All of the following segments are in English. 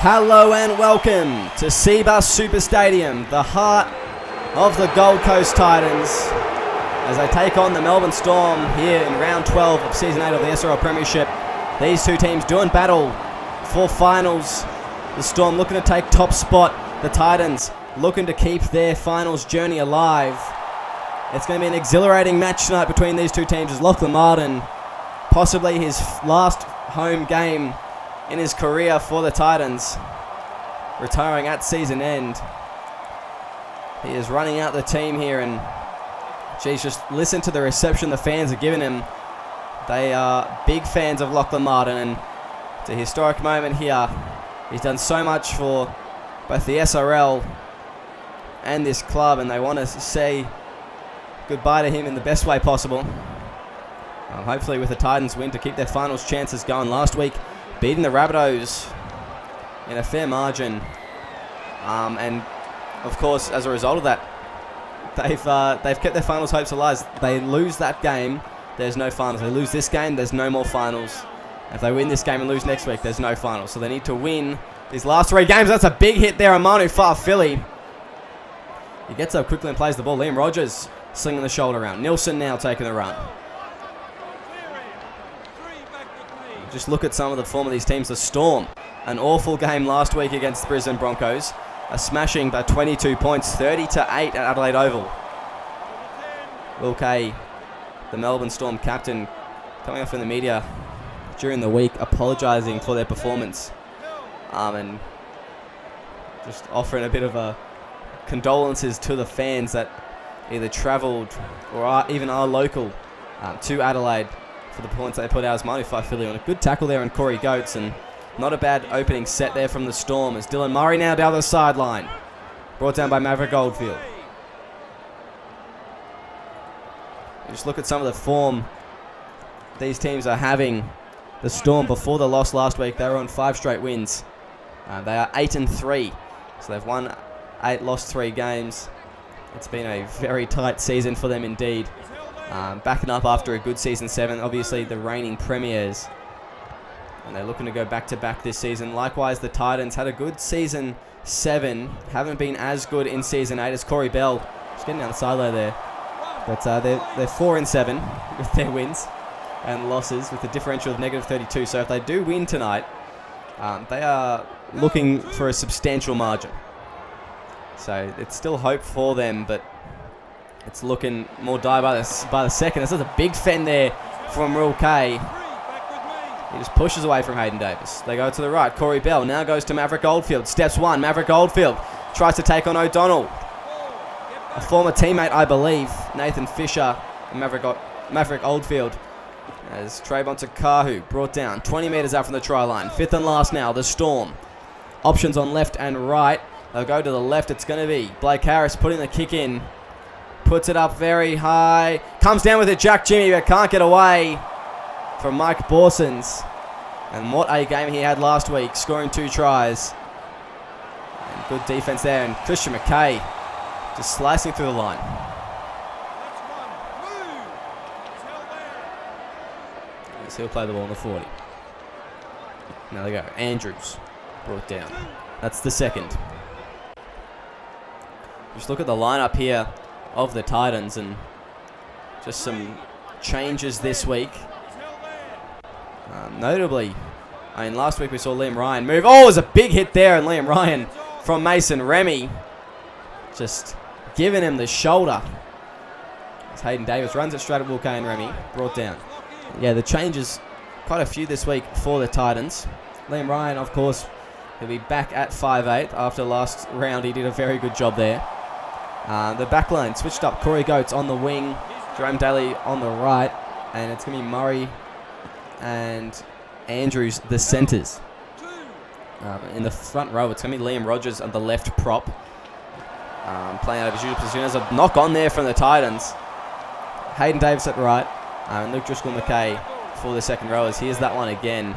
Hello and welcome to Cbus Super Stadium, the heart of the Gold Coast Titans, as they take on the Melbourne Storm here in round 12 of season 8 of the SRL Premiership. These two teams doing battle for finals. The Storm looking to take top spot. The Titans looking to keep their finals journey alive. It's going to be an exhilarating match tonight between these two teams as Lachlan Martin, possibly his last home game in his career for the Titans, retiring at season end. He is running out the team here, and geez, just listen to the reception the fans are giving him. They are big fans of Lachlan Martin, and it's a historic moment here. He's done so much for both the SRL and this club, and they want to say goodbye to him in the best way possible. Hopefully with the Titans win to keep their finals chances going. Last week, beating the Rabbitohs in a fair margin. And of course, as a result of that, they've kept their finals hopes alive. They lose that game, there's no finals. They lose this game, there's no more finals. If they win this game and lose next week, there's no finals. So they need to win these last three games. That's a big hit there on Manu Fa'afili. He gets up quickly and plays the ball. Liam Rogers slinging the shoulder around. Nilsson now taking the run. Just look at some of the form of these teams. The Storm, an awful game last week against the Brisbane Broncos. A smashing by 22 points, 30-8 at Adelaide Oval. Will Kay, the Melbourne Storm captain, coming off in the media during the week, apologising for their performance. And just offering a bit of condolences to the fans that either travelled or even are local to Adelaide for the points they put out as Manu Fa'afili on a good tackle there on Corey Goats, and not a bad opening set there from the Storm as Dylan Murray now down the sideline. Brought down by Maverick Oldfield. Just look at some of the form these teams are having. The Storm, before the loss last week, they were on 5 straight wins. They are 8-3, so they've won 8, lost 3 games. It's been a very tight season for them indeed. Backing up after a good season 7, obviously the reigning premiers, and they're looking to go back-to-back this season. Likewise, the Titans had a good season 7, haven't been as good in season 8 as Corey Bell. Just getting down the sideline there, but they're 4-7 with their wins and losses, with a differential of -32. So if they do win tonight, they are looking for a substantial margin. So it's still hope for them, but it's looking more dire by the second. This is a big fend there from Will Kay. He just pushes away from Hayden Davis. They go to the right. Corey Bell now goes to Maverick Oldfield. Steps one. Maverick Oldfield tries to take on O'Donnell, a former teammate, I believe, Nathan Fisher and Maverick Oldfield. As Trayvon Takahu brought down 20 metres out from the try line. 5th and last now, the Storm. Options on left and right. They'll go to the left. It's going to be Blake Harris putting the kick in. Puts it up very high. Comes down with it, Jack Jimmy, but can't get away from Mike Borsons. And what a game he had last week, scoring 2 tries. And good defense there. And Christian McKay just slicing through the line. Yes, he'll play the ball on the 40. Now they go. Andrews brought down. That's the second. Just look at the lineup here of the Titans, and just some changes this week. Notably, last week we saw Liam Ryan move. Oh, it was a big hit there, and Liam Ryan from Mason Remy just giving him the shoulder. As Hayden Davis runs it straight at Will Kay and Remy, brought down. Yeah, the changes, quite a few this week for the Titans. Liam Ryan, of course, he'll be back at 5'8". After last round, he did a very good job there. The back line switched up. Corey Goats on the wing, Jerome Daly on the right, and it's going to be Murray and Andrews, the centres. In the front row, it's going to be Liam Rogers on the left prop, playing out of his usual position. There's a knock on there from the Titans. Hayden Davis at right, and Luke Driscoll-McKay for the second rowers. Here's that one again.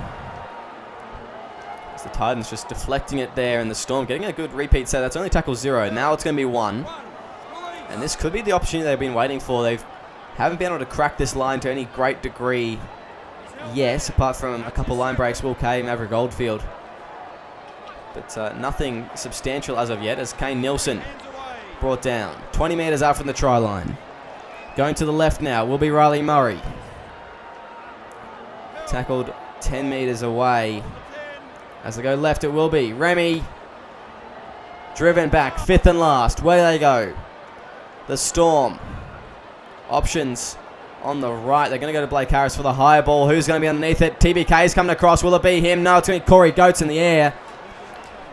As the Titans just deflecting it there, and the Storm getting a good repeat set. That's only tackle 0. Now it's going to be 1. And this could be the opportunity they've been waiting for. They haven't been able to crack this line to any great degree yet, apart from a couple line breaks. Will Kay, Maverick Oldfield. But nothing substantial as of yet, as Kane Nielsen brought down. 20 metres out from the try line. Going to the left now will be Riley Murray. Tackled 10 metres away. As they go left, it will be Remy. Driven back, fifth and last. Where they go? The Storm. Options on the right. They're going to go to Blake Harris for the higher ball. Who's going to be underneath it? TBK is coming across. Will it be him? No, it's going to be Corey Goetz in the air.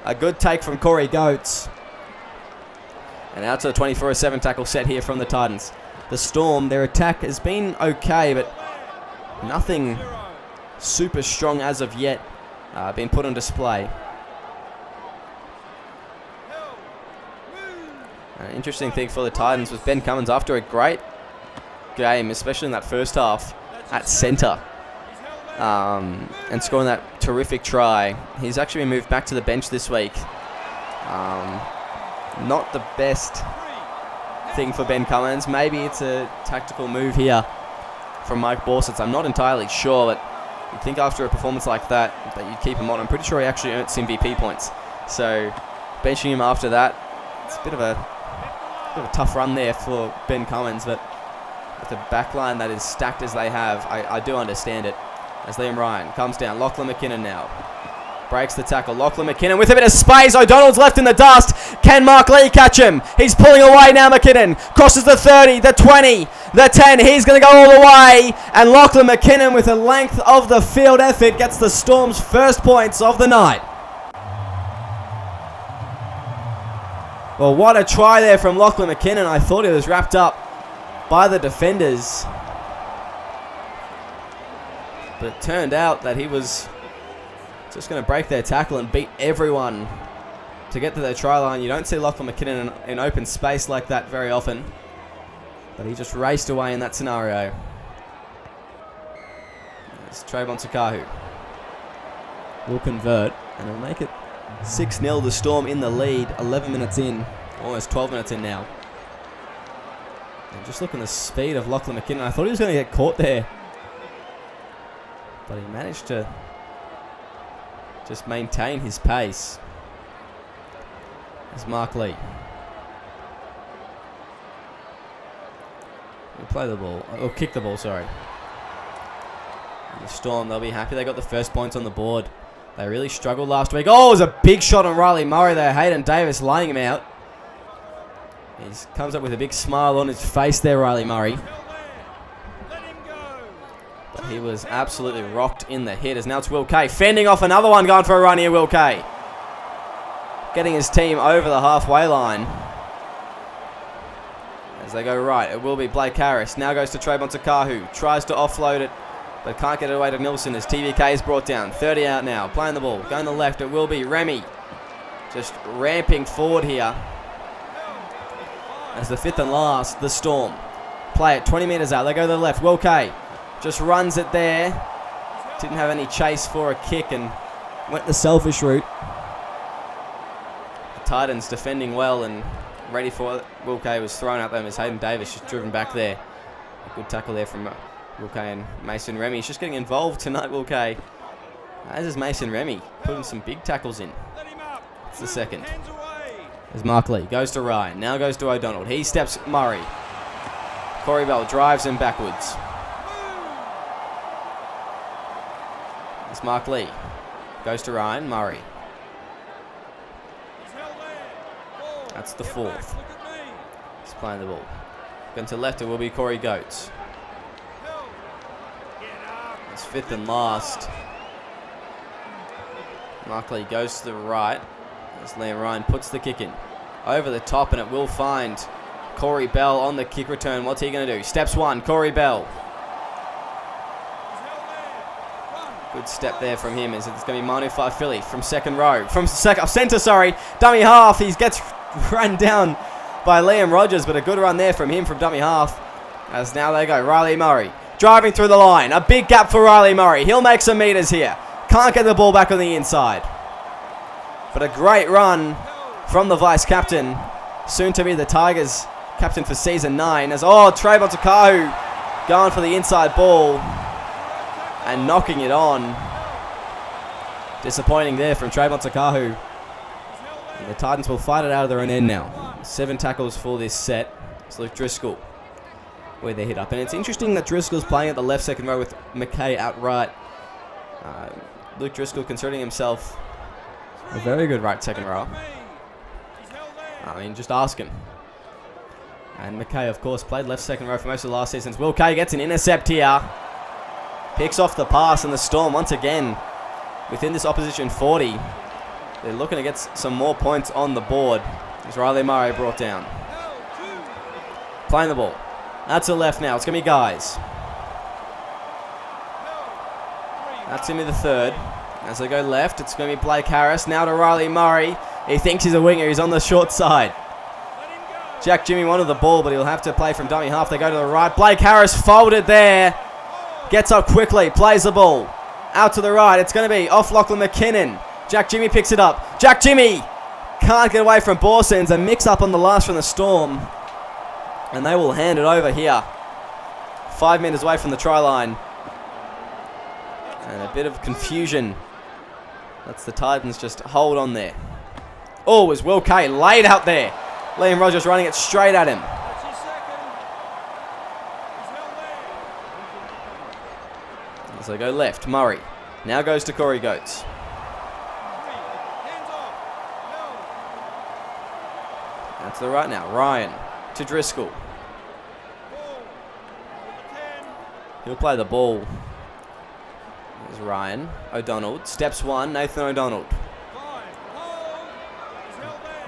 A good take from Corey Goetz. And out to the 24-7 tackle set here from the Titans. The Storm, their attack has been okay, but nothing super strong as of yet been put on display. An interesting thing for the Titans was Ben Cummins, after a great game, especially in that first half, at centre, and scoring that terrific try. He's actually been moved back to the bench this week. Not the best thing for Ben Cummins. Maybe it's a tactical move here from Mike Borsitz. I'm not entirely sure, but you'd think after a performance like that you'd keep him on. I'm pretty sure he actually earned some MVP points. So benching him after that, it's a bit of a tough run there for Ben Cummins, but with the backline that is stacked as they have, I do understand it. As Liam Ryan comes down, Lachlan McKinnon now breaks the tackle. Lachlan McKinnon with a bit of space. O'Donnell's left in the dust. Can Mark Lee catch him? He's pulling away now. McKinnon crosses the 30, the 20, the 10. He's going to go all the way. And Lachlan McKinnon, with the length of the field effort, gets the Storm's first points of the night. Well, what a try there from Lachlan McKinnon. I thought he was wrapped up by the defenders, but it turned out that he was just going to break their tackle and beat everyone to get to their try line. You don't see Lachlan McKinnon in open space like that very often, but he just raced away in that scenario. It's Trayvon Sakahu. Will convert, and it'll make it 6-0, the Storm in the lead, 11 minutes in, almost 12 minutes in now. And just look at the speed of Lachlan McKinnon. I thought he was going to get caught there, but he managed to just maintain his pace. There's Mark Lee. He'll play the ball, or kick the ball, sorry. And the Storm, they'll be happy they got the first points on the board. They really struggled last week. Oh, it was a big shot on Riley Murray there. Hayden Davis laying him out. He comes up with a big smile on his face there, Riley Murray. But he was absolutely rocked in the hit, as now it's Will Kay fending off another one, going for a run here, Will Kay. Getting his team over the halfway line. As they go right, it will be Blake Harris. Now goes to Trayvon Sakahu. Tries to offload it, but can't get it away to Nielsen as TVK is brought down. 30 out now, playing the ball. Going to the left, it will be Remy. Just ramping forward here. As the fifth and last, the Storm play it 20 metres out. They go to the left. Will Kay just runs it there. Didn't have any chase for a kick and went the selfish route. The Titans defending well and ready for it. Will Kay was thrown at them as Hayden Davis just driven back there. A good tackle there from Will Kay and Mason Remy. He's just getting involved tonight, Will Kay. As is Mason Remy, putting some big tackles in. It's the second. As Mark Lee goes to Ryan, now goes to O'Donnell. He steps Murray. Corey Bell drives him backwards. As Mark Lee goes to Ryan, Murray. That's the fourth. He's playing the ball. Going to left, it will be Corey Goetz. It's fifth and last. Mark Lee goes to the right as Liam Ryan puts the kick in. Over the top, and it will find Corey Bell on the kick return. What's he going to do? Steps one, Corey Bell. Good step there from him. As it's going to be Manu Faifili from second row. From centre, sorry. Dummy half. He gets run down by Liam Rogers, but a good run there from him from dummy half. As now they go. Riley Murray driving through the line. A big gap for Riley Murray. He'll make some metres here. Can't get the ball back on the inside. But a great run from the vice-captain. Soon to be the Tigers captain for season 9. As, Trayvon Sakahu going for the inside ball and knocking it on. Disappointing there from Trayvon Sakahu. And the Titans will fight it out of their own end now. 7 tackles for this set. It's Luke Driscoll where they hit up. And it's interesting that Driscoll's playing at the left second row with McKay out right. Luke Driscoll considering himself a very good right second row. I mean, just ask him. And McKay, of course, played left second row for most of the last seasons. Will Kay gets an intercept here. Picks off the pass, and the Storm once again within this opposition 40. They're looking to get some more points on the board. As Riley Murray brought down. Playing the ball. That's the left now. It's going to be Guys. That's going to be the third. As they go left, it's going to be Blake Harris. Now to Riley Murray. He thinks he's a winger. He's on the short side. Jack Jimmy wanted the ball, but he'll have to play from dummy half. They go to the right. Blake Harris folded there. Gets up quickly. Plays the ball. Out to the right. It's going to be off Lachlan McKinnon. Jack Jimmy picks it up. Jack Jimmy can't get away from Borsens. A mix-up on the last from the Storm. And they will hand it over here. 5 meters away from the try line. And a bit of confusion. That's the Titans just hold on there. Oh, it was Will Kay laid out there. Liam Rogers running it straight at him. As they go left, Murray. Now goes to Corey Goetz. Out to the right now, Ryan to Driscoll. He'll play the ball. There's Ryan O'Donnell. Steps one, Nathan O'Donnell.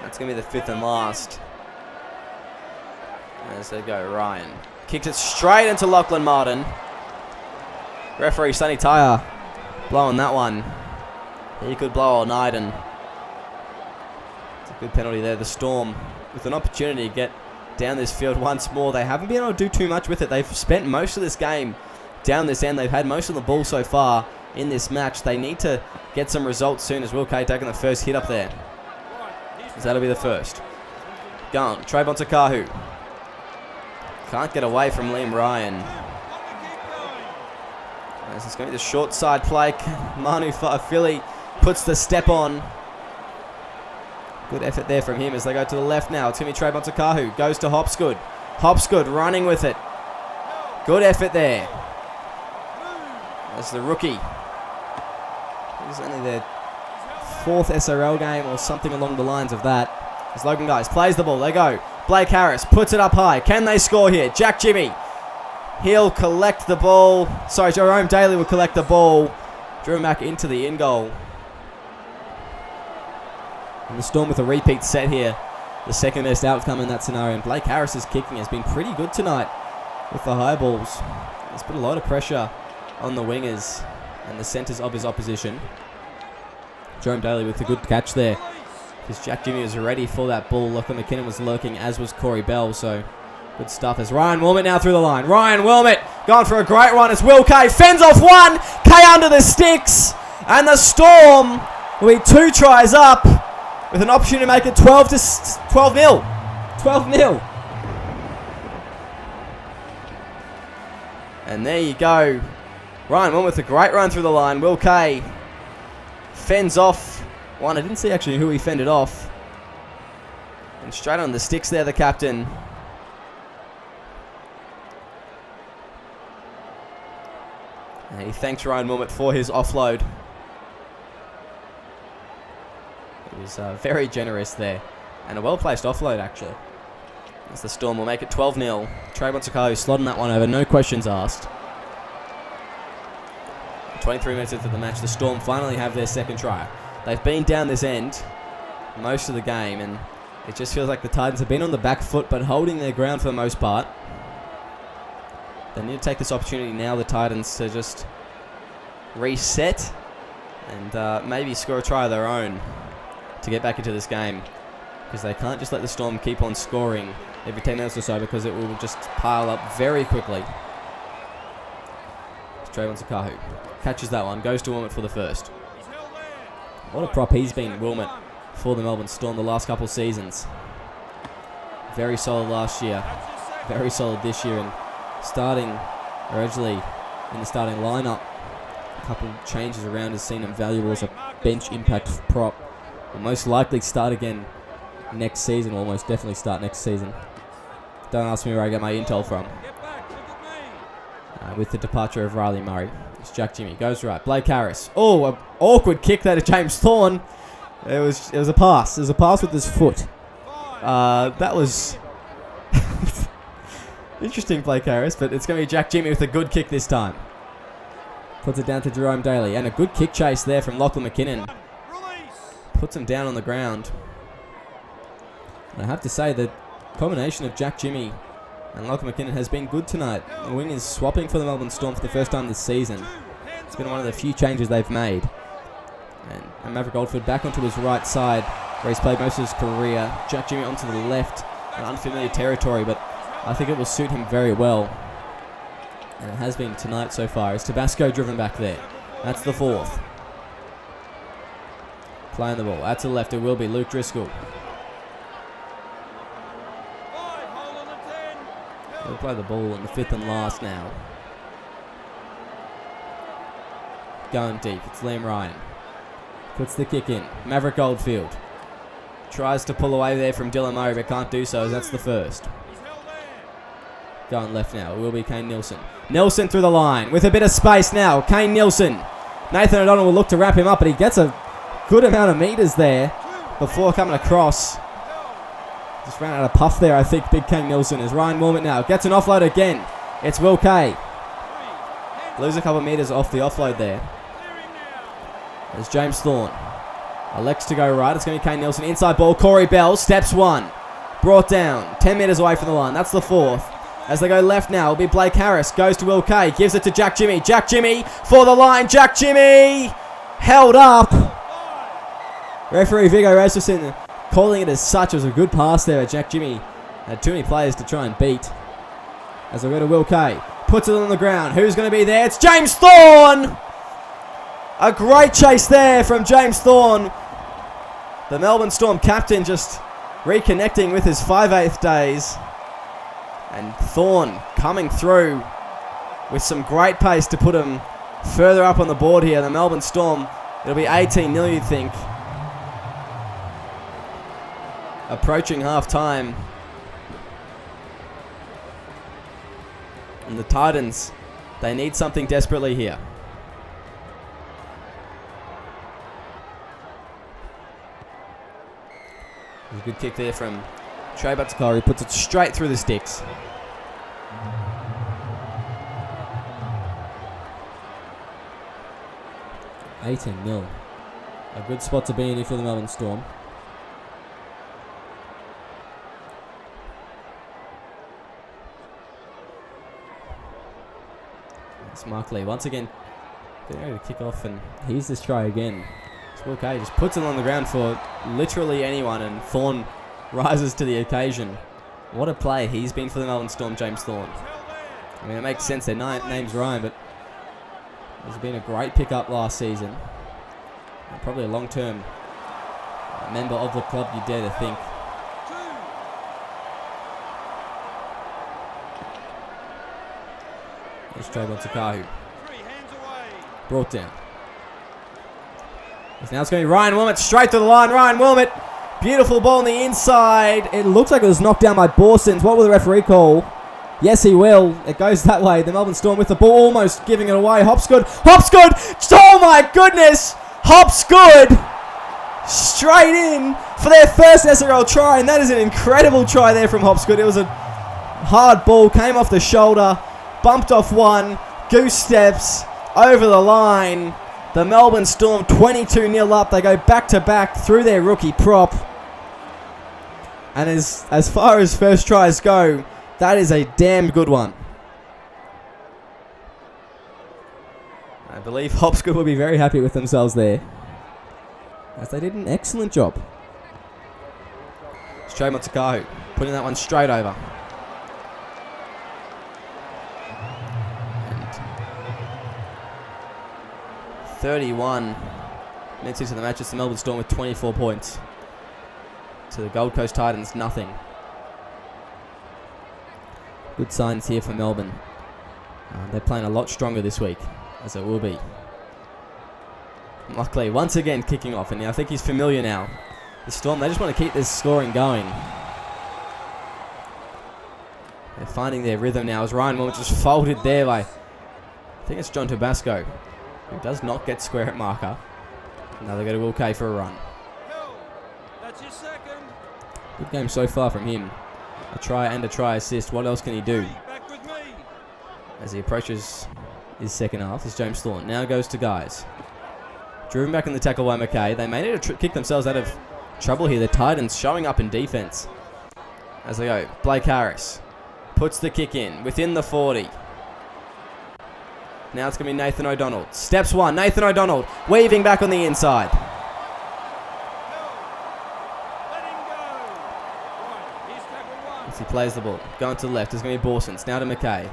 That's going to be the 5th and last. As they go, Ryan. Kicks it straight into Lachlan Martin. Referee Sonny Tyre blowing that one. He could blow all night, and it's a good penalty there. The Storm with an opportunity to get down this field once more. They haven't been able to do too much with it. They've spent most of this game down this end. They've had most of the ball so far in this match. They need to get some results soon, as Will Kay taking the first hit up there. So that'll be the first. Gone. Trayvon Takahu. Can't get away from Liam Ryan. This is going to be the short side play. Manu Fa'afili puts the step on. Good effort there from him as they go to the left now. It's going to be Trayvon Takahu. Goes to Hopsgood. Hopsgood running with it. Good effort there. That's the rookie. He's only their 4th SRL game or something along the lines of that. As Logan Guys plays the ball. They go. Blake Harris puts it up high. Can they score here? Jack Jimmy. He'll collect the ball. Sorry, Jerome Daly will collect the ball. Driven back into the in goal. And the Storm with a repeat set here. The second best outcome in that scenario. And Blake Harris's kicking has been pretty good tonight with the high balls. He's put a lot of pressure on the wingers and the centres of his opposition. Jerome Daly with a good catch there. Because Jack Jimmy was ready for that ball. Lachlan McKinnon was lurking, as was Corey Bell. So good stuff as Ryan Wilmot now through the line. Ryan Wilmot going for a great run as Will Kay fends off one. Kay under the sticks. And the Storm will be 2 tries up with an opportunity to make it 12-0. 12-0. And there you go. Ryan Wilmot with a great run through the line. Will Kay fends off one. I didn't see actually who he fended off. And straight on the sticks there, the captain. And he thanks Ryan Wilmot for his offload. He was very generous there. And a well-placed offload, actually. As the Storm will make it 12-0. Trayvon Takahu slotting that one over, no questions asked. 23 minutes into the match, the Storm finally have their second try. They've been down this end most of the game, and it just feels like the Titans have been on the back foot, but holding their ground for the most part. They need to take this opportunity now, the Titans, to just reset and maybe score a try of their own to get back into this game. Because they can't just let the Storm keep on scoring every 10 minutes or so, because it will just pile up very quickly. Trayvon Takahu catches that one, goes to Wilmot for the first. What a prop he's been, Wilmot, for the Melbourne Storm the last couple seasons. Very solid last year, very solid this year, and starting originally in the starting lineup. A couple changes around has seen him valuable as a bench impact prop. will most likely start again next season. Will most definitely start next season. Don't ask me where I get my intel from. With the departure of Riley Murray. It's Jack Jimmy. Goes right. Blake Harris. Oh, an awkward kick there to James Thorne. It was a pass. It was a pass with his foot. That was interesting, Blake Harris, but it's going to be Jack Jimmy with a good kick this time. Puts it down to Jerome Daly. And a good kick chase there from Lachlan McKinnon. Puts him down on the ground. And I have to say the combination of Jack Jimmy and Lachlan McKinnon has been good tonight. The wing is swapping for the Melbourne Storm for the first time this season. It's been one of the few changes they've made. And Maverick Oldford back onto his right side, where he's played most of his career. Jack Jimmy onto the left, an unfamiliar territory, but I think it will suit him very well. And it has been tonight so far. Is Tabasco driven back there? That's the fourth. Playing the ball. Out to the left, it will be Luke Driscoll. He'll play the ball in the fifth and last now. Going deep. It's Liam Ryan. Puts the kick in. Maverick Oldfield. Tries to pull away there from Dylan Murray, but can't do so, as that's the first. Going left now. It will be Kane Nielsen. Nielsen through the line with a bit of space now. Kane Nielsen. Nathan O'Donnell will look to wrap him up, but he gets a good amount of meters there before coming across. Just ran out of puff there, I think, big Kane Nielsen. As Ryan Wilmot now gets an offload again. It's Will Kay. Lose a couple of meters off the offload there. There's James Thorne. Elects to go right. It's going to be Kane Nielsen. Inside ball. Corey Bell. Steps one. Brought down. 10 meters away from the line. That's the fourth. As they go left now, it'll be Blake Harris. Goes to Will Kay. Gives it to Jack Jimmy. Jack Jimmy for the line. Jack Jimmy held up. Referee Viggo Rasmussen calling it as such. It was a good pass there. Jack Jimmy had too many players to try and beat. As they go to Will Kay. Puts it on the ground. Who's going to be there? It's James Thorne. A great chase there from James Thorne. The Melbourne Storm captain just reconnecting with his 5/8 days. And Thorne coming through with some great pace to put him further up on the board here. The Melbourne Storm, it'll be 18-0, you'd think. Approaching half-time. And the Titans, they need something desperately here. There's a good kick there from Trey Batakari, who puts it straight through the sticks. $18-0. A good spot to be in here for the Melbourne Storm. It's Mark Lee once again getting ready to kick off, and here's this try again. Will Kay just puts it on the ground for literally anyone, and Thorne rises to the occasion. What a play he's been for the Melbourne Storm, James Thorne. I mean, it makes sense. Their name's Ryan, but he's been a great pickup last season. And probably a long-term member of the club, you dare to think. There's Trayvon Takahu. Brought down. Now it's going to be Ryan Wilmot straight to the line. Ryan Wilmot. Beautiful ball on the inside. It looks like it was knocked down by Borsons. What will the referee call? Yes, he will. It goes that way. The Melbourne Storm with the ball, almost giving it away. Hopsgood. Hopsgood. Oh my goodness. Hopsgood. Straight in for their first SRL try. And that is an incredible try there from Hopsgood. It was a hard ball. Came off the shoulder. Bumped off one. Goose steps over the line. The Melbourne Storm 22-0 up. They go back-to-back through their rookie prop. And as far as first tries go, that is a damn good one. I believe Hopsgood will be very happy with themselves there, as they did an excellent job. It's Joe Matakahu putting that one straight over. 31 minutes into the match. It's the Melbourne Storm with 24 points. To the Gold Coast Titans, nothing. Good signs here for Melbourne. They're playing a lot stronger this week, as it will be. Luckily, once again kicking off, and I think he's familiar now. The Storm, they just want to keep this scoring going. They're finding their rhythm now as Ryan Wilmot just folded there by, I think it's John Tabasco, who does not get square at marker. Now they go to Will Kay for a run. That's your second. Good game so far from him. A try and a try assist. What else can he do? Back with me. As he approaches his second half, is James Thorne. Now goes to Guys. Driven back in the tackle by McKay. They may need to kick themselves out of trouble here. The Titans showing up in defense. As they go, Blake Harris puts the kick in within the 40. Now it's going to be Nathan O'Donnell. Steps one, Nathan O'Donnell weaving back on the inside. As he plays the ball, going to the left, it's going to be Borsons. Now to McKay.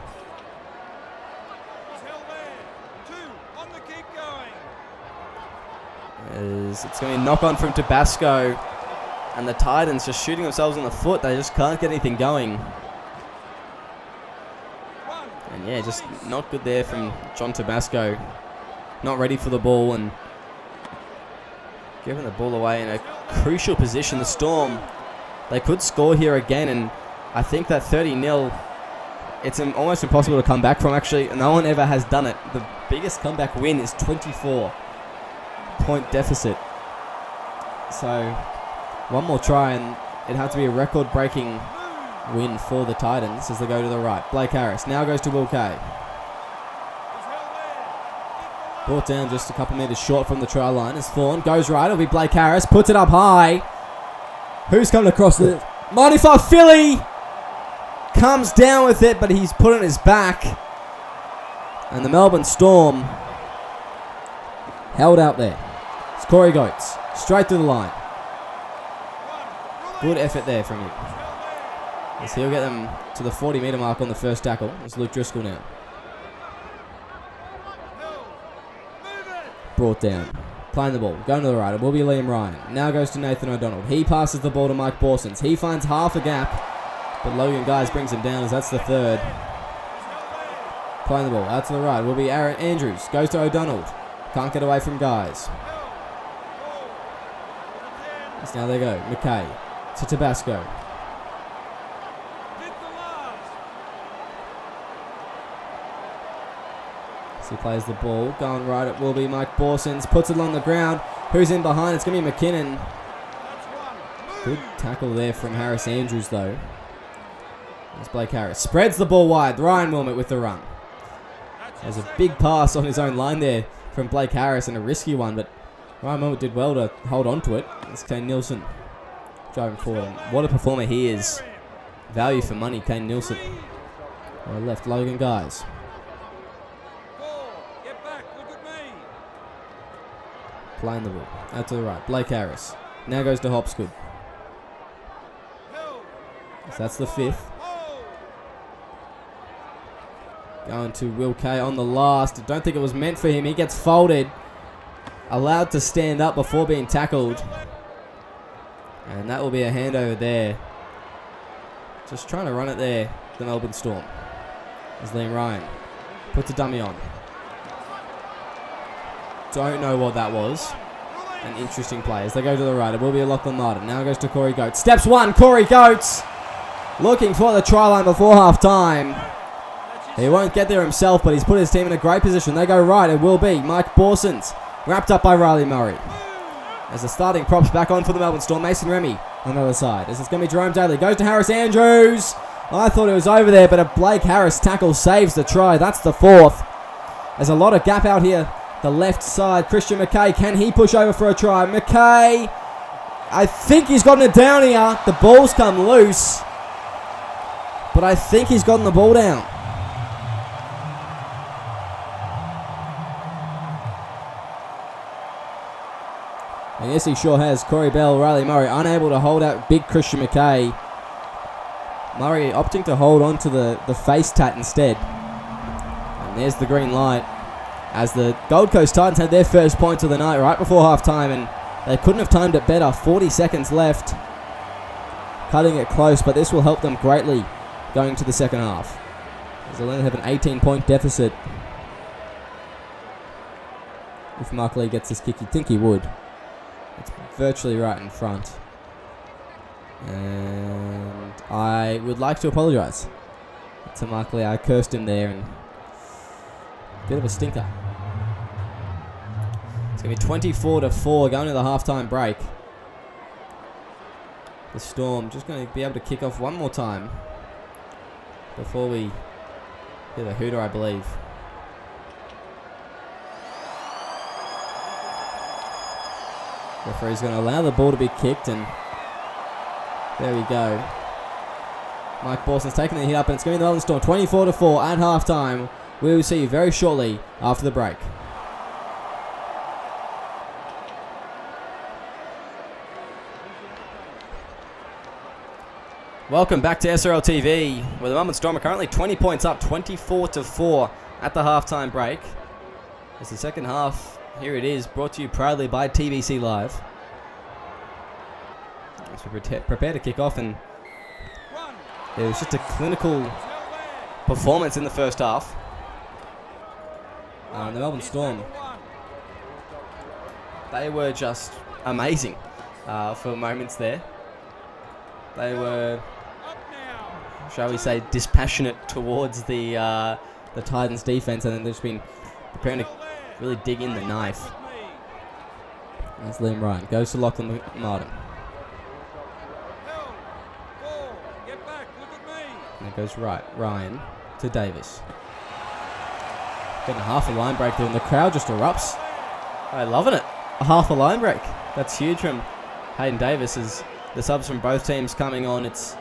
As it's going to be a knock on from Tabasco. And the Titans just shooting themselves in the foot. They just can't get anything going. And yeah, just not good there from John Tabasco. Not ready for the ball and giving the ball away in a crucial position. The Storm, they could score here again, and I think that 30-0, it's almost impossible to come back from. Actually, no one ever has done it. The biggest comeback win is 24-point deficit. So one more try and it had to be a record-breaking win for the Titans as they go to the right. Blake Harris now goes to Will Kay. Brought down just a couple metres short from the try line as Thorne goes right. It'll be Blake Harris. Puts it up high. Who's coming across the... Mighty Five Philly comes down with it, but he's put on his back. And the Melbourne Storm held out there. It's Corey Goetz. Straight to the line. Good effort there from him. As he'll get them to the 40-metre mark on the first tackle. It's Luke Driscoll now. Brought down. Playing the ball. Going to the right. It will be Liam Ryan. Now goes to Nathan O'Donnell. He passes the ball to Mike Borsons. He finds half a gap. But Logan Guys brings him down as that's the third. Playing the ball. Out to the right. It will be Aaron Andrews. Goes to O'Donnell. Can't get away from Guys. As now they go. McKay to Tabasco. He plays the ball. Going right, it will be Mike Borsons. Puts it on the ground. Who's in behind? It's going to be McKinnon. Good tackle there from Harris Andrews, though. There's Blake Harris. Spreads the ball wide. Ryan Wilmot with the run. There's a big pass on his own line there from Blake Harris and a risky one, but Ryan Wilmot did well to hold on to it. It's Kane Nielsen driving forward. And what a performer he is. Value for money, Kane Nielsen. On the left, Logan Guys. Playing the ball. Out to the right. Blake Harris. Now goes to Hopsgood. So that's the fifth. Going to Will Kay on the last. I don't think it was meant for him. He gets folded. Allowed to stand up before being tackled. And that will be a handover there. Just trying to run it there. The Melbourne Storm. As Liam Ryan puts a dummy on. Don't know what that was. An interesting play as they go to the right. It will be a Lachlan Martin. Now goes to Corey Goetz. Steps one. Corey Goetz looking for the try line before half time. He won't get there himself, but he's put his team in a great position. They go right. It will be Mike Borsons. Wrapped up by Riley Murray. As the starting props back on for the Melbourne Storm. Mason Remy on the other side. As it's going to be Jerome Daly. Goes to Harris Andrews. I thought it was over there, but a Blake Harris tackle saves the try. That's the fourth. There's a lot of gap out here. The left side, Christian McKay. Can he push over for a try? McKay, I think he's gotten it down here. The ball's come loose. But I think he's gotten the ball down. And yes, he sure has. Corey Bell, Riley Murray, unable to hold out big Christian McKay. Murray opting to hold on to the face tat instead. And there's the green light. As the Gold Coast Titans had their first points of the night right before half-time, and they couldn't have timed it better. 40 seconds left. Cutting it close, but this will help them greatly going to the second half. As they'll only have an 18-point deficit. if Mark Lee gets this kick. You'd think he would. It's virtually right in front. And I would like to apologise to Mark Lee. I cursed him there, and bit of a stinker. It's going to be 24-4 going to the halftime break. The Storm just going to be able to kick off one more time before we hear the hooter, I believe. Referee's going to allow the ball to be kicked, and there we go. Mike Borson's taking the hit up, and it's going to be the Melbourne Storm 24-4 at halftime. We will see you very shortly after the break. Welcome back to SRL TV, where the Melbourne Storm are currently 20 points up, 24-4 at the halftime break. It's the second half. Here it is, brought to you proudly by TVC Live. As we prepare to kick off, and it was just a clinical performance in the first half. The Melbourne Storm, they were just amazing for moments there. They were, shall we say, dispassionate towards the Titans' defense, and then they've just been preparing to really dig in the knife. That's Liam Ryan. Goes to Lachlan Martin. And it goes right. Ryan to Davis. Getting a half a line break there, and the crowd just erupts. They're loving it. A half a line break. That's huge from Hayden Davis as the subs from both teams coming on. It's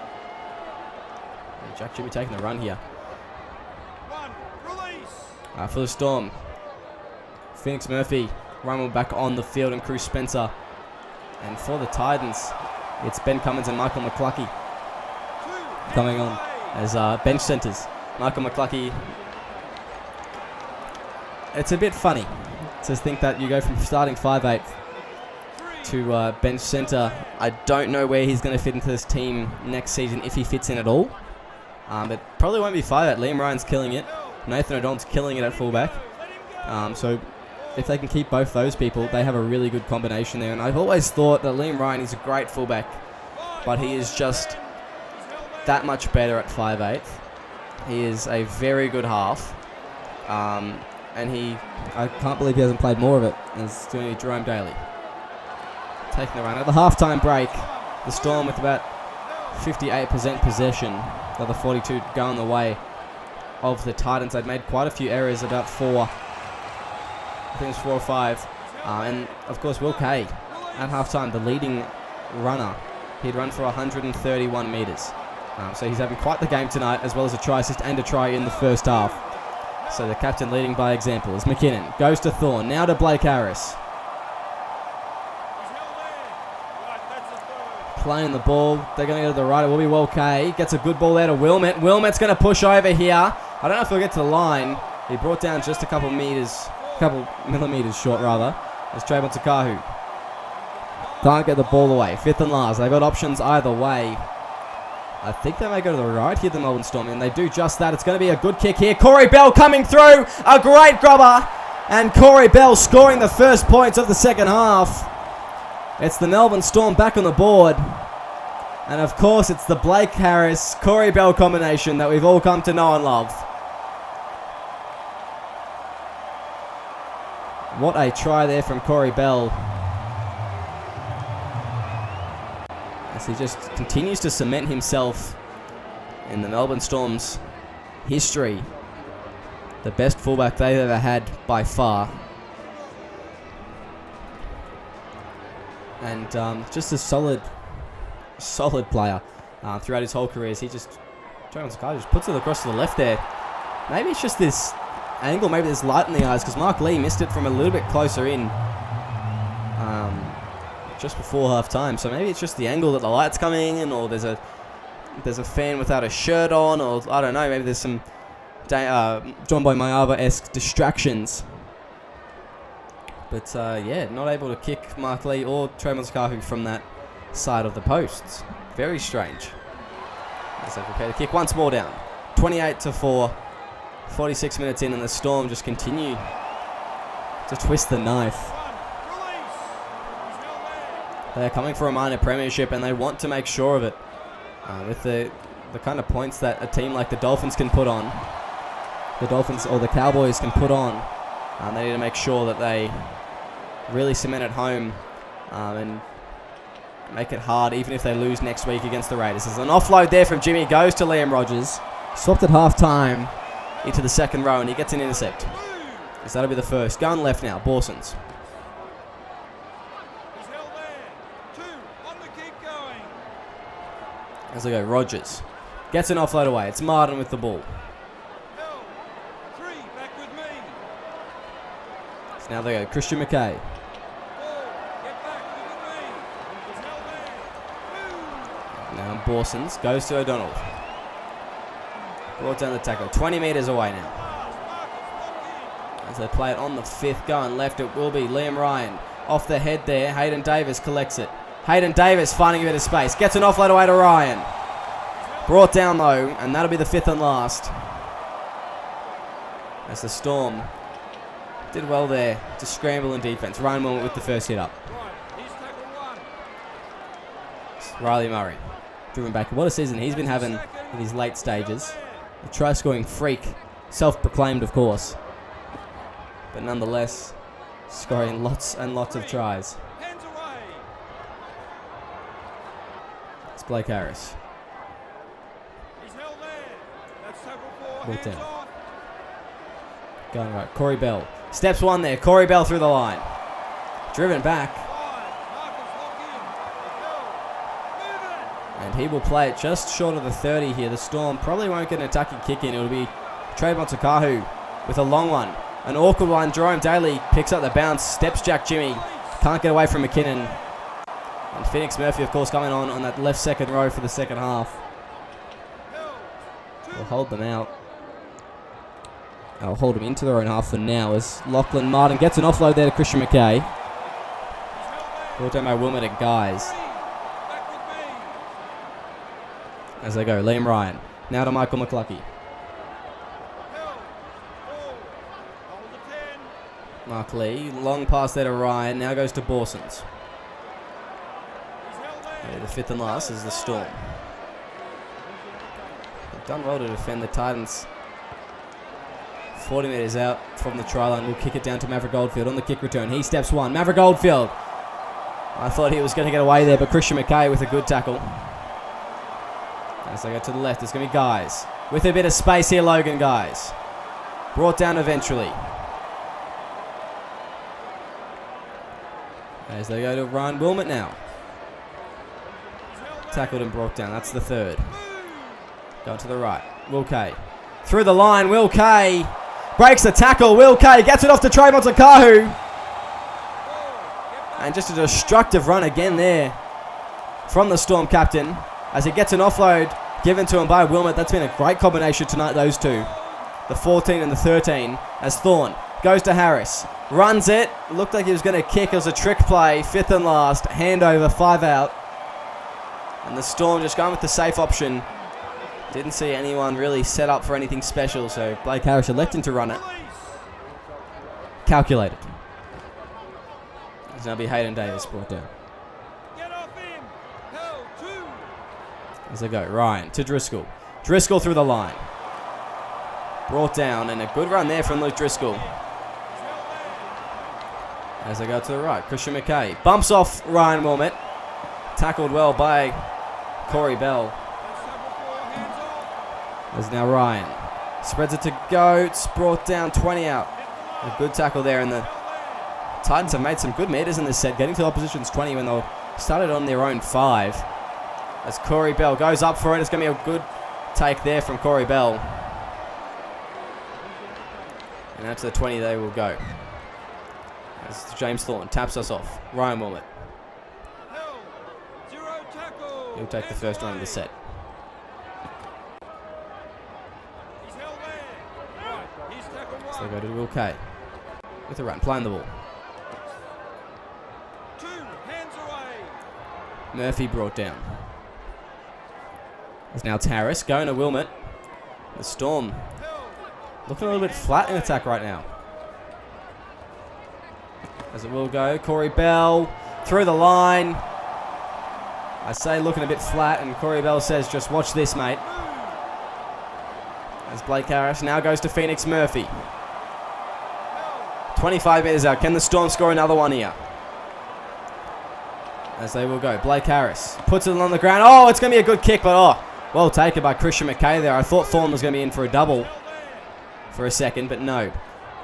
Jack Jimmy taking the run here. For the Storm, Phoenix Murphy, Rummel back on the field, and Cruz Spencer. And for the Titans, it's Ben Cummins and Michael McCluckey coming on as bench centers. Michael McCluckey. It's a bit funny to think that you go from starting 5'8" to bench center. I don't know where he's going to fit into this team next season, if he fits in at all. But probably won't be 5'8". Liam Ryan's killing it. Nathan O'Donnell's killing it at fullback. So if they can keep both those people, they have a really good combination there. And I've always thought that Liam Ryan is a great fullback, but he is just that much better at 5'8". He is a very good half. And I can't believe he hasn't played more of it. It's doing Jerome Daly. Taking the run. At the halftime break, the Storm with about 58% possession. The other 42 going the way of the Titans. They'd made quite a few errors, about 4. I think it was 4 or 5. And, of course, Will Kay, at halftime, the leading runner. He'd run for 131 metres. So he's having quite the game tonight, as well as a try assist and a try in the first half. So the captain leading by example is McKinnon. Goes to Thorne. Now to Blake Harris. Playing the ball. They're going to go to the right. It will be Will Kay. Gets a good ball there to Wilmot. Wilmot's going to push over here. I don't know if he'll get to the line. He brought down just a couple millimetres short, rather. As Trayvon Takahu can't get the ball away. Fifth and last. They've got options either way. I think they may go to the right here, the Melbourne Storm, and they do just that. It's going to be a good kick here. Corey Bell coming through. A great grubber. And Corey Bell scoring the first points of the second half. It's the Melbourne Storm back on the board. And, of course, it's the Blake Harris, Corey Bell combination that we've all come to know and love. What a try there from Corey Bell. As he just continues to cement himself in the Melbourne Storm's history. The best fullback they've ever had by far. And just a solid player throughout his whole career. He just puts it across to the left there. Maybe it's just this angle, maybe there's light in the eyes, because Mark Lee missed it from a little bit closer in. Just before half time, so maybe it's just the angle that the light's coming in, or there's a fan without a shirt on, or I don't know, maybe there's some John Boy Mayava-esque distractions. But yeah, not able to kick Mark Lee or Trayvon Takahu from that side of the posts. Very strange. As they prepare to kick once more down. 28-4. 46 minutes in, and the Storm just continue to twist the knife. They're coming for a minor premiership and they want to make sure of it. With the kind of points that a team like the Dolphins can put on, the Dolphins or the Cowboys can put on, they need to make sure that they really cement it home and make it hard even if they lose next week against the Raiders. There's an offload there from Jimmy, goes to Liam Rogers. Swapped at half-time into the second row and he gets an intercept. So that'll be the first. Going left now, Borsons. As they go, Rogers gets an offload away. It's Martin with the ball. So now they go, Christian McKay. Now Borsons goes to O'Donnell. Brought down the tackle. 20 metres away now. As they play it on the fifth, going left, it will be Liam Ryan. Off the head there, Hayden Davis collects it. Hayden Davis finding a bit of space. Gets an offload away to Ryan. Brought down though, and that'll be the fifth and last. As the Storm did well there to scramble in defence. Ryan Wilmot with the first hit up. Riley Murray driven back. What a season he's been having in his late stages. A try-scoring freak. Self-proclaimed, of course. But nonetheless, scoring lots and lots of tries. It's Blake Harris. Brought down. Going right. Corey Bell. Steps one there. Corey Bell through the line. Driven back. And he will play it just short of the 30 here. The Storm probably won't get an attacking kick in. It'll be Trayvon Takahu with a long one. An awkward one. Jerome Daly picks up the bounce. Steps Jack Jimmy. Can't get away from McKinnon. And Phoenix Murphy, of course, coming on that left second row for the second half. We'll hold them out. I'll hold them into their own half for now as Lachlan Martin gets an offload there to Christian McKay. Brought down by Wilmot and Guys. As they go, Liam Ryan. Now to Michael McCluckey. Mark Lee, long pass there to Ryan. Now goes to Borsons. The fifth and last is the Storm. They've done well to defend the Titans. 40 metres out from the try line. We'll kick it down to Maverick Goldfield on the kick return. He steps one. Maverick Goldfield. I thought he was going to get away there, but Christian McKay with a good tackle. As they go to the left, it's going to be Guys. With a bit of space here, Logan Guys. Brought down eventually. As they go to Ryan Wilmot now. Tackled and brought down. That's the third. Going to the right. Will Kay. Through the line, Will Kay. Breaks the tackle. Will Kay gets it off to Trayvon Takahu. And just a destructive run again there from the Storm captain. As he gets an offload given to him by Wilmot. That's been a great combination tonight, those two. The 14 and the 13. As Thorne goes to Harris. Runs it. Looked like he was going to kick. It was a trick play. Fifth and last. Handover. 5 out. And the Storm just going with the safe option. Didn't see anyone really set up for anything special. So Blake Harris electing to run it. Calculated. It's now be Hayden Davis brought down. As they go, Ryan to Driscoll. Driscoll through the line. Brought down, and a good run there from Luke Driscoll. As they go to the right, Christian McKay bumps off Ryan Wilmot. Tackled well by Corey Bell. There's now Ryan. Spreads it to Goats. Brought down, 20 out. A good tackle there, and the Titans have made some good meters in this set, getting to the opposition's 20 when they started on their own 5. As Corey Bell goes up for it, it's going to be a good take there from Corey Bell. And out to the 20 they will go. As James Thorne taps us off. Ryan Wilmot. He'll take the first run of the set. So they go to Will Kay. With a run, playing the ball. Murphy brought down. Now it's Harris going to Wilmot. The Storm looking a little bit flat in attack right now. as it will go. Corey Bell through the line. I say looking a bit flat, and Corey Bell says, just watch this, mate. As Blake Harris now goes to Phoenix Murphy. 25 metres out. Can the Storm score another one here? As they will go. Blake Harris puts it on the ground. Oh, it's going to be a good kick, but well taken by Christian McKay there. I thought Thorne was going to be in for a double for a second, but no.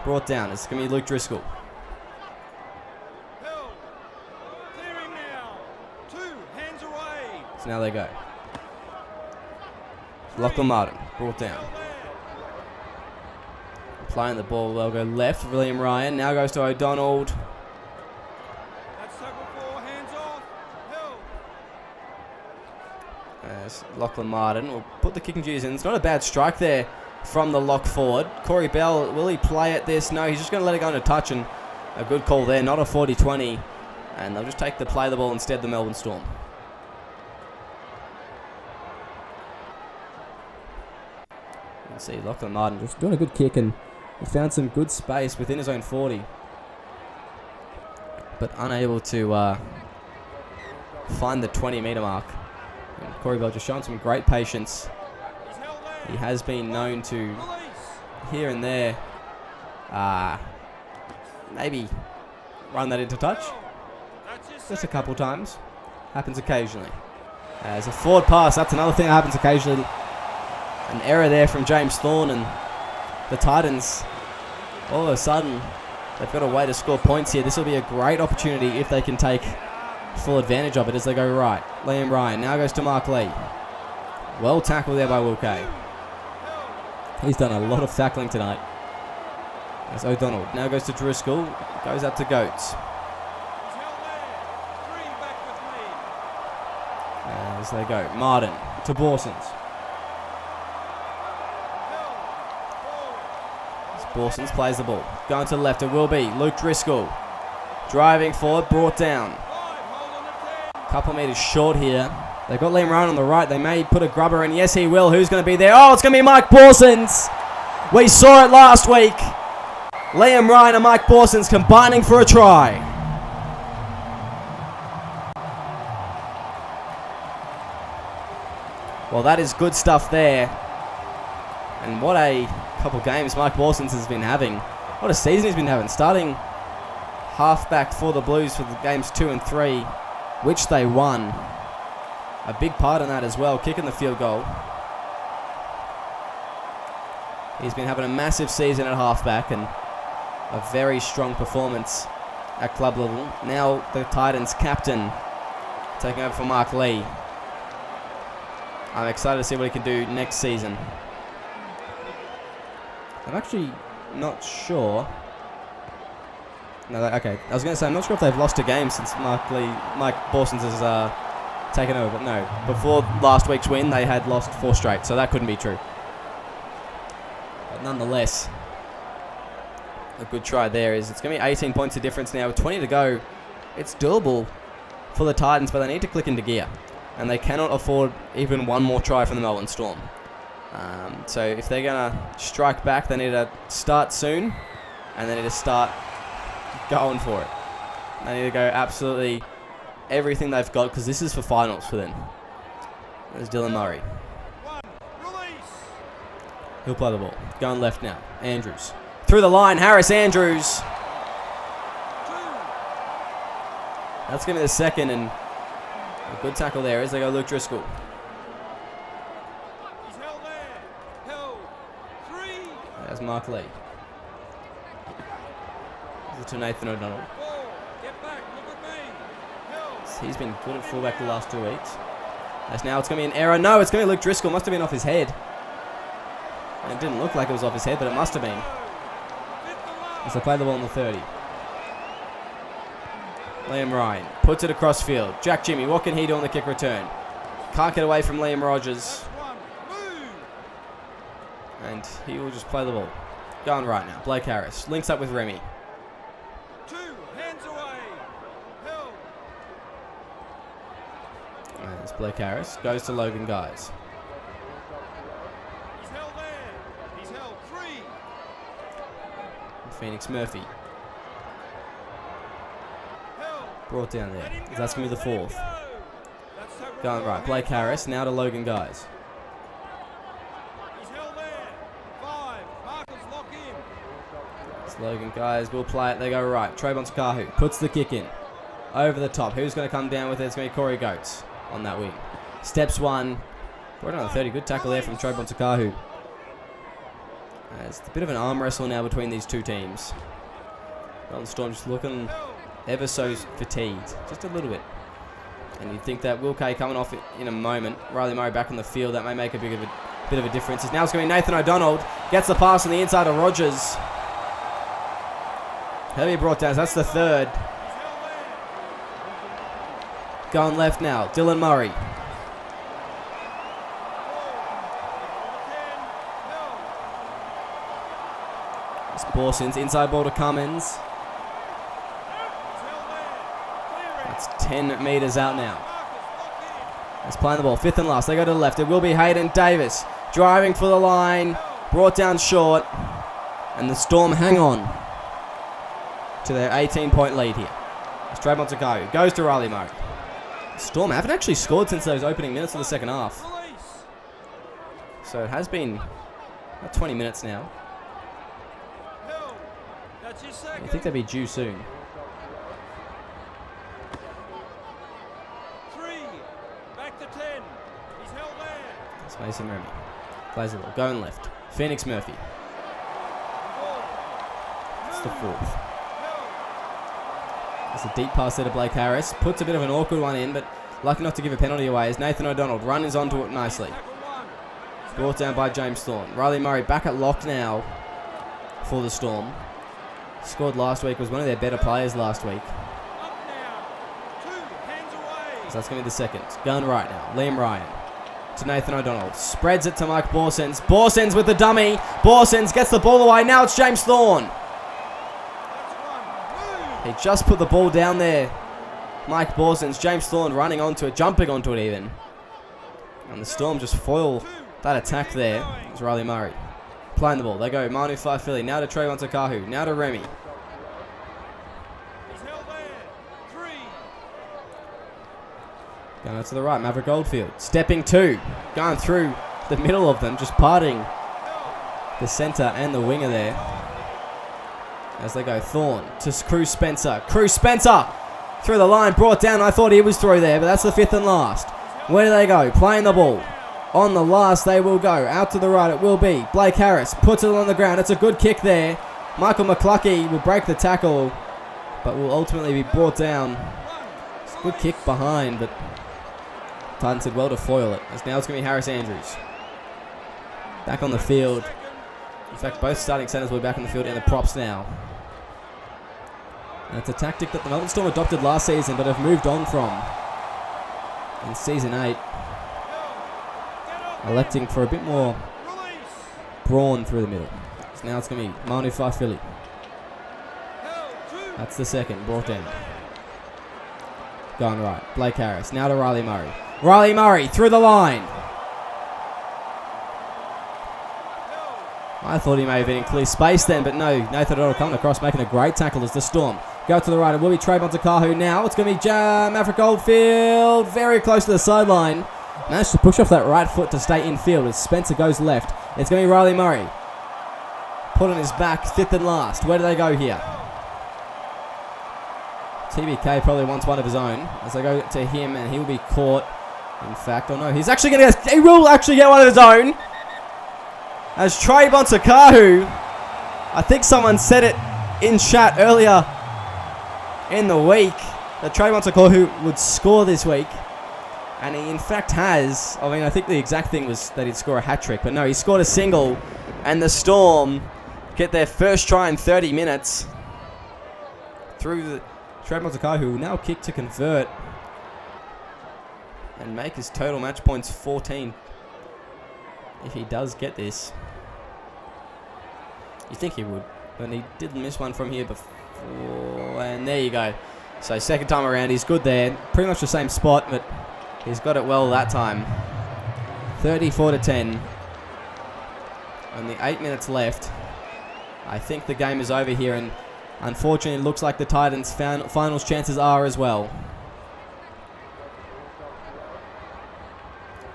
Brought down. It's going to be Luke Driscoll. Clearing now. 2 hands away. So now they go. Lachlan Martin brought down. Playing the ball, they'll go left. William Ryan now goes to O'Donnell. That's tackle 4, hands off. Held. As Lachlan Martin will put the kicking duties in. It's not a bad strike there from the lock forward. Corey Bell, will he play at this? No, he's just going to let it go into touch, and a good call there. Not a 40-20. And they'll just take the play the ball instead, the Melbourne Storm. You can see Lachlan Martin just doing a good kick, and he found some good space within his own 40. But unable to find the 20-metre mark. And Corey Bell just showing some great patience. He has been known to, here and there, maybe run that into touch. Just a couple times. Happens occasionally. As a forward pass, that's another thing that happens occasionally. An error there from James Thorne, and the Titans, all of a sudden, they've got a way to score points here. This will be a great opportunity if they can take full advantage of it as they go right. Liam Ryan now goes to Mark Lee. Well tackled there by Will Kay. He's done a lot of tackling tonight. As O'Donnell now goes to Driscoll, goes up to Goats. As they go, Martin to Borsons. Borsons plays the ball. Going to the left, it will be Luke Driscoll. Driving forward, brought down. Couple metres short here. They've got Liam Ryan on the right. They may put a grubber in. Yes, he will. Who's going to be there? Oh, it's going to be Mike Borsons. We saw it last week. Liam Ryan and Mike Borsons combining for a try. Well, that is good stuff there. And what a couple games Mike Borsons has been having. What a season he's been having. Starting halfback for the Blues for the games 2 and 3, which they won. A big part in that as well, kicking the field goal. He's been having a massive season at halfback and a very strong performance at club level. Now the Titans captain taking over for Mark Lee. I'm excited to see what he can do next season. I'm actually not sure. No, okay. I was going to say, I'm not sure if they've lost a game since Mike Borsons has taken over, but no. Before last week's win, they had lost 4 straight, so that couldn't be true. But nonetheless, a good try there. It's going to be 18 points of difference now with 20 to go. It's doable for the Titans, but they need to click into gear. And they cannot afford even one more try from the Melbourne Storm. So if they're going to strike back, they need to start soon, and they need to start going for it. They need to go absolutely everything they've got, because this is for finals for them. There's Dylan Murray. He'll play the ball. Going left now. Andrews. Through the line, Harris Andrews. That's going to be the second, and a good tackle there as they go Luke Driscoll. He's held there. Held. 3. There's Mark Lee. To Nathan O'Donnell. Get back. Look at me. Held. He's been good at fullback the last 2 weeks. As now it's going to be an error. No, it's going to be Luke Driscoll. Must have been off his head. And it didn't look like it was off his head, but it must have been. As they play the ball on the 30. Liam Ryan puts it across field. Jack Jimmy, what can he do on the kick return? Can't get away from Liam Rogers. And he will just play the ball. Going right now. Blake Harris links up with Remy. 2 hands away. Held. And it's Blake Harris. Goes to Logan Guys. He's held there. He's held. 3. Phoenix Murphy. brought down there. That's going to be the fourth. That's tackle Going 4, right. Blake hands Harris. Now to Logan Guys. He's held there. 5. Markers lock in. It's Logan Guys will play it. They go right. Trayvon Takahu puts the kick in. Over the top. Who's going to come down with it? It's going to be Corey Goetz on that wing. Steps one. Brought on a 30. Good tackle there from Trayvon Takahu. It's a bit of an arm wrestle now between these two teams. Golden Storm just looking ever so fatigued. Just a little bit. And you'd think that Will Kay coming off in a moment. Riley Murray back on the field. That may make a bit of a difference. Now it's going to be Nathan O'Donnell. Gets the pass on the inside of Rogers. Heavy brought down. That's the third. Going left now. Dylan Murray. It's Borson's inside ball to Cummins. That's 10 metres out now. Let's play the ball. 5th and last. They go to the left. It will be Hayden Davis. Driving for the line. Brought down short. And the Storm hang on to their 18-point lead here. It's Trayvon Takahu. Goes to Riley Murray. Storm haven't actually scored since those opening minutes of the second half. So it has been about 20 minutes now. I think they'll be due soon. 3. Back to 10. He's held there. It's Mason Remy. Plays the ball. Going left. Phoenix Murphy. It's the fourth. It's a deep pass there to Blake Harris. Puts a bit of an awkward one in, but lucky not to give a penalty away as Nathan O'Donnell runs onto it nicely. Brought down by James Thorne. Riley Murray back at lock now for the Storm. Scored last week. Was one of their better players last week. So that's going to be the second. Going right now. Liam Ryan to Nathan O'Donnell. Spreads it to Mike Borsens. Borsens with the dummy. Borsens gets the ball away. Now it's James Thorne. He just put the ball down there. Mike Borsens. James Thorne running onto it. Jumping onto it even. And the Storm just foil that attack there. It's Riley Murray. Playing the ball. They go Manu Faifili. Now to Trayvon Takahu. Now to Remy. Going out to the right. Maverick Goldfield. Stepping two. Going through the middle of them. Just parting the centre and the winger there. As they go. Thorne to Cruz Spencer. Cruz Spencer through the line. Brought down. I thought he was through there. But that's the 5th and last. Where do they go? Playing the ball. On the last they will go. Out to the right it will be. Blake Harris puts it on the ground. It's a good kick there. Michael McCluckey will break the tackle, but will ultimately be brought down. It's a good kick behind, but Titans did well to foil it. As now it's going to be Harris Andrews. Back on the field. In fact, both starting centres will be back on the field and the props now. And it's a tactic that the Melbourne Storm adopted last season, but have moved on from in Season 8. Electing for a bit more brawn through the middle. So now it's going to be Manu Faifili. That's the second. Brought down. Going right. Blake Harris. Now to Riley Murray. Riley Murray through the line. I thought he may have been in clear space then, but no. Nathan O'Donnell coming across, making a great tackle as the Storm go to the right. It will be Trayvon Takahu now. It's going to be Maverick Goldfield. Very close to the sideline. Managed to push off that right foot to stay in field as Spencer goes left. It's going to be Riley Murray. Put on his back, 5th and last. Where do they go here? TBK probably wants one of his own as they go to him and he'll be caught. In fact, oh no, he will actually get one of his own. As Trayvon Takahu, I think someone said it in chat earlier in the week that Trayvon Takahu would score this week. And he in fact has. I mean, I think the exact thing was that he'd score a hat-trick. But no, he scored a single. And the Storm get their first try in 30 minutes. Through the Trayvon Takahu, who will now kick to convert. And make his total match points 14. If he does get this. You think he would. But he did miss one from here before. And there you go. So second time around, he's good there. Pretty much the same spot, but he's got it well that time. 34-10. Only 8 minutes left. I think the game is over here, and Unfortunately, it looks like the Titans' finals chances are as well,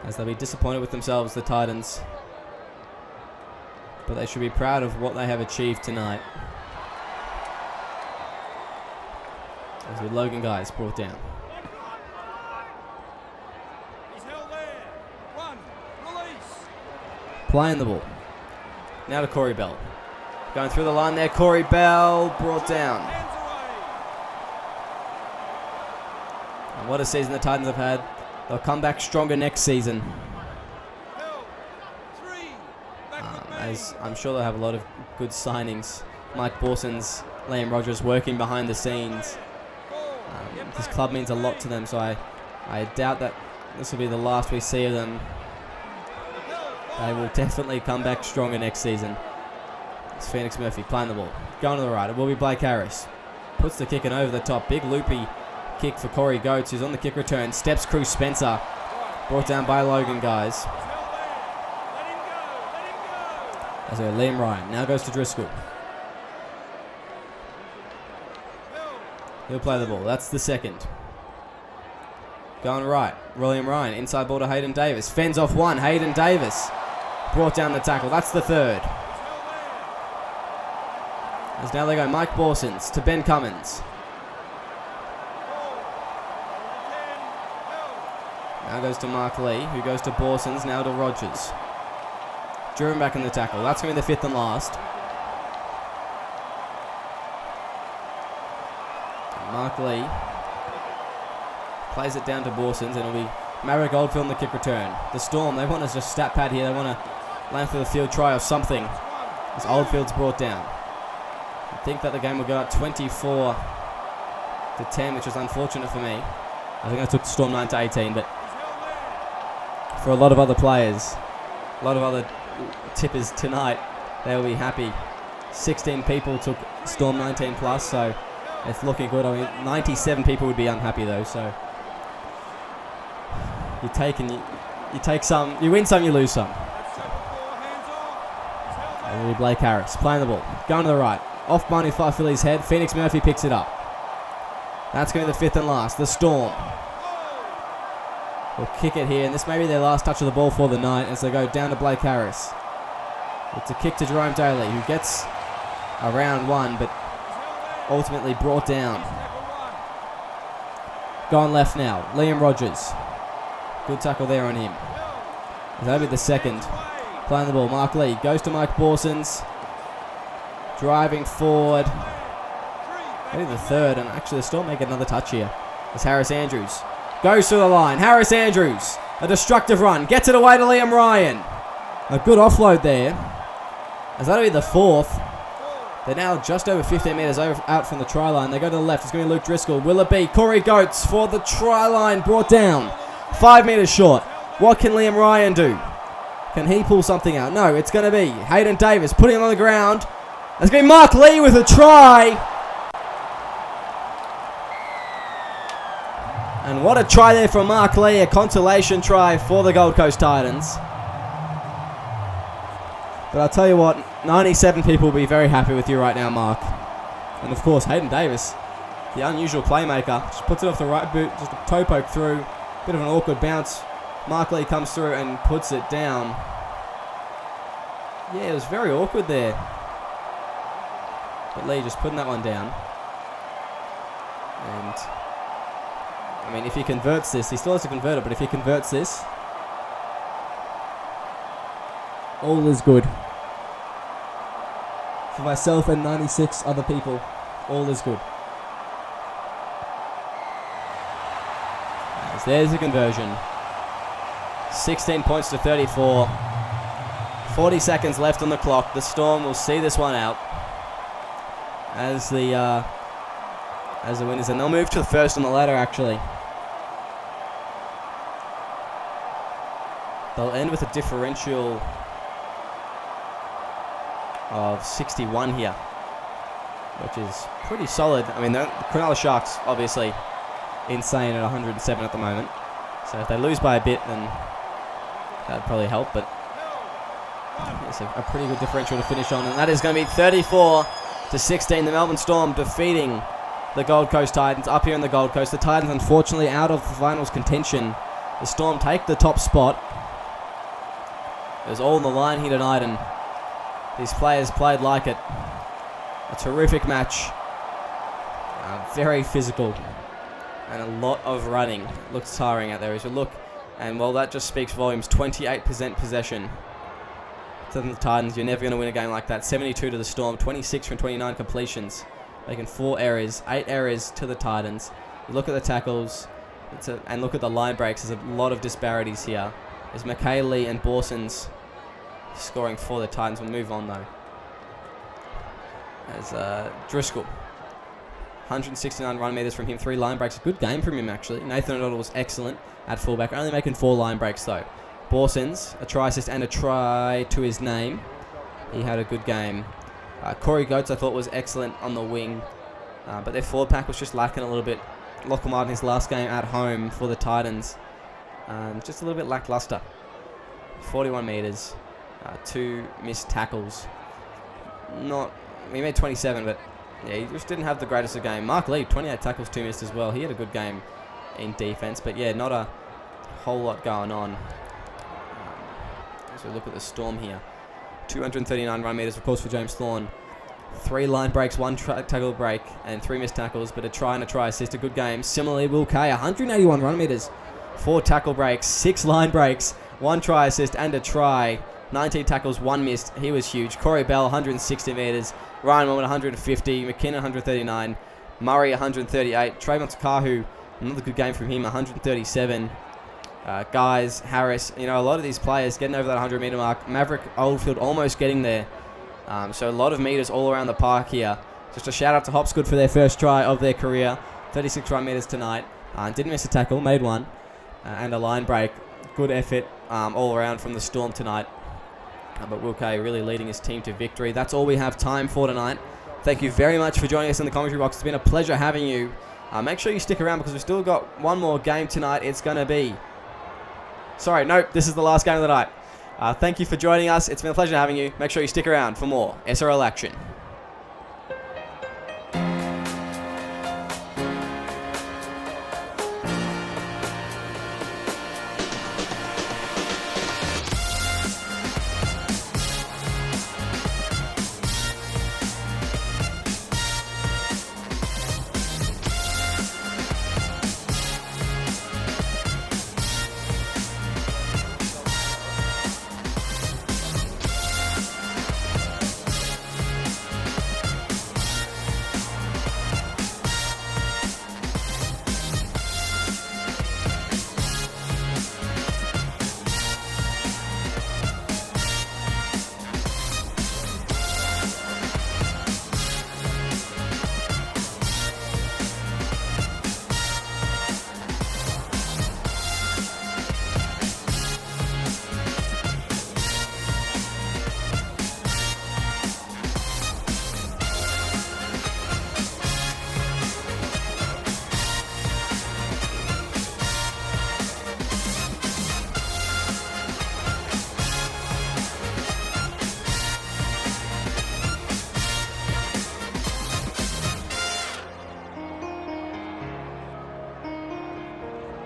as they'll be disappointed with themselves, the Titans. But they should be proud of what they have achieved tonight. As with Logan Guys brought down. He's held there. Run. Release. Playing the ball. Now to Corey Bell. Going through the line there. Corey Bell brought down. Hands away. And what a season the Titans have had. They'll come back stronger next season. Held. 3. Back with me. As I'm sure they'll have a lot of good signings. Mike Borson's, Liam Rogers working behind the scenes. This club means a lot to them, so I doubt that this will be the last we see of them. They will definitely come back stronger next season. It's Phoenix Murphy playing the ball. Going to the right. It will be Blake Harris. Puts the kick in over the top. Big loopy kick for Corey Goetz, who's on the kick return. Steps Cruz Spencer. Brought down by Logan Guys. He's held there. Let him go. Let him go. As Liam Ryan now goes to Driscoll. He'll play the ball. That's the second. Going right. William Ryan. Inside ball to Hayden Davis. Fends off one. Hayden Davis. Brought down the tackle. That's the third. As now they go Mike Borsons to Ben Cummins. Now goes to Mark Lee, who goes to Borsons. Now to Rogers. Driven back in the tackle. That's going to be the fifth and last. Mark Lee plays it down to Borsons, and it'll be Maverick Oldfield in the kick return. The Storm, they want to just stat pad here. They want to land for the field try or something, as Oldfield's brought down. I think that the game will go up 24 to 10, which is unfortunate for me. I think I took the Storm 9 to 18, but for a lot of other players, a lot of other tippers tonight, they'll be happy. 16 people took Storm 19 plus, so it's looking good. I mean, 97 people would be unhappy though, so you take some, you win some, you lose some. And it'll be Blake Harris playing the ball, going to the right, off Barney Philly's head. Phoenix Murphy picks it up. That's going to be the fifth and last. The Storm will kick it here, and this may be their last touch of the ball for the night as they go down to Blake Harris. It's a kick to Jerome Daly, who gets around one, but ultimately brought down. Gone left now. Liam Rogers. Good tackle there on him. That'll be the second. Playing the ball. Mark Lee goes to Mike Borsons. Driving forward. Maybe the third, and actually the Storm make another touch here. As Harris Andrews goes to the line. Harris Andrews. A destructive run. Gets it away to Liam Ryan. A good offload there. As that'll be the fourth. They're now just over 15 metres out from the try line. They go to the left. It's going to be Luke Driscoll. Will it be Corey Goetz for the try line? Brought down. 5 metres short. What can Liam Ryan do? Can he pull something out? No, it's going to be Hayden Davis putting him on the ground. It's going to be Mark Lee with a try. And what a try there from Mark Lee. A consolation try for the Gold Coast Titans. But I'll tell you what, 97 people will be very happy with you right now, Mark. And of course, Hayden Davis, the unusual playmaker, just puts it off the right boot, just a toe poke through. Bit of an awkward bounce. Mark Lee comes through and puts it down. Yeah, it was very awkward there. But Lee just putting that one down. And, I mean, if he converts this, he still has to convert it, but if he converts this, all is good. For myself and 96 other people, all is good. As there's a conversion. 16 points to 34. 40 seconds left on the clock. The Storm will see this one out as the winners, and they'll move to the first on the ladder. Actually, they'll end with a differential of 61 here, which is pretty solid. I mean, the Cronulla Sharks obviously insane at 107 at the moment, so if they lose by a bit, then that'd probably help, but it's a pretty good differential to finish on, and that is going to be 34 to 16. The Melbourne Storm defeating the Gold Coast Titans up here in the Gold Coast. The Titans unfortunately out of finals contention. The Storm take the top spot. It was all on the line here tonight, and these players played like it. A terrific match. Very physical. And a lot of running. Looks tiring out there as you look. And well, that just speaks volumes. 28% possession to the Titans. You're never going to win a game like that. 72 to the Storm. 26 from 29 completions. Making 4 errors. 8 errors to the Titans. You look at the tackles and look at the line breaks. There's a lot of disparities here. There's McKaylee and Borson's scoring for the Titans. We'll move on though. As Driscoll. 169 run meters from him, 3 line breaks. A good game from him, actually. Nathan O'Donnell was excellent at fullback, only making 4 line breaks, though. Borson's, a try assist and a try to his name. He had a good game. Corey Goetz, I thought, was excellent on the wing, but their forward pack was just lacking a little bit. Lachlan Martin, his last game at home for the Titans, just a little bit lackluster. 41 meters, 2 missed tackles. He made 27, but yeah, he just didn't have the greatest of game. Mark Lee, 28 tackles, 2 missed as well. He had a good game in defense, but yeah, not a whole lot going on. As we look at the Storm here, 239 run meters, of course, for James Thorne. 3 line breaks, 1 tackle break, and 3 missed tackles, but a try and a try assist, a good game. Similarly, Will Kay, 181 run meters, 4 tackle breaks, 6 line breaks, 1 try assist, and a try. 19 tackles, 1 missed. He was huge. Corey Bell, 160 meters. Ryan Mormon, 150. McKinnon, 139. Murray, 138. Trayvon Takahu, another good game from him, 137. Guys, Harris, a lot of these players getting over that 100-meter mark. Maverick Oldfield almost getting there. So a lot of meters all around the park here. Just a shout-out to Hopsgood for their first try of their career. 36 run meters tonight. Didn't miss a tackle, made 1. And a line break. Good effort all around from the Storm tonight. But Will Kay really leading his team to victory. That's all we have time for tonight. Thank you very much for joining us in the commentary box. It's been a pleasure having you. Make sure you stick around because we've still got one more game tonight. It's going to be... Sorry, nope, this is the last game of the night. Thank you for joining us. It's been a pleasure having you. Make sure you stick around for more SRL action.